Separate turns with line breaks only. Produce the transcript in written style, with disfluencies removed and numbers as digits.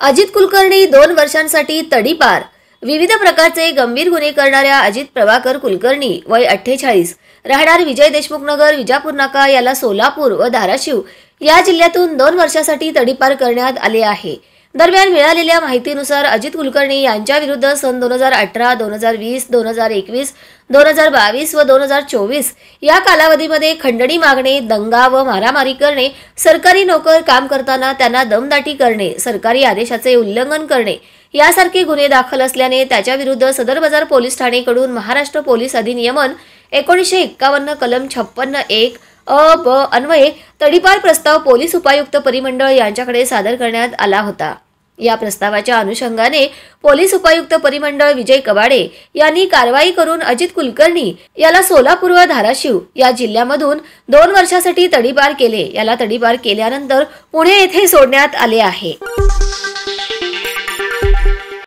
अजित कुलकर्णी 2 वर्षांसाठी तडीपार। विविध प्रकारचे गंभीर गुन्हे करणाऱ्या अजित प्रभाकर कुलकर्णी वय 48 राहणार विजय देशमुख नगर विजापूर नाका याला सोलापूर व धाराशिव या जिल्ह्यातून 2 वर्षांसाठी तडीपार करण्यात आले आहे। दरम्यान मिळालेल्या माहितीनुसार अजित कुलकर्णी यांच्या विरुद्ध सन 2018, 2020, 2021, 2022 व 2024 या कालावधीमध्ये खंडणी मागणे, दंगा व मारामारी करणे, सरकारी नोकर काम करताना त्यांना दमदाटी करणे, सरकारी आदेशाचे उल्लंघन करणे यासारखे गुन्हे दाखल असल्याने त्याच्या विरुद्ध सदर बाजार पोलीस ठाणेकडून महाराष्ट्र पोलीस अधिनियमन 1951 कलम 56(1) अ ब अन्वये तडीपार प्रस्ताव पोलीस उपायुक्त परिमंडळ यांच्याकडे सादर करण्यात आला होता। या प्रस्तावाच्या अनुषंगाने पोलीस उपायुक्त परिमंडळ विजय कबाडे यांनी कारवाई करून अजित कुलकर्णी याला सोलापूर व धाराशिव या जिल्ह्यामधून 2 वर्षांसाठी तडीपार केले। याला तडीपार केल्यानंतर पुणे येथे सोडण्यात आले आहे।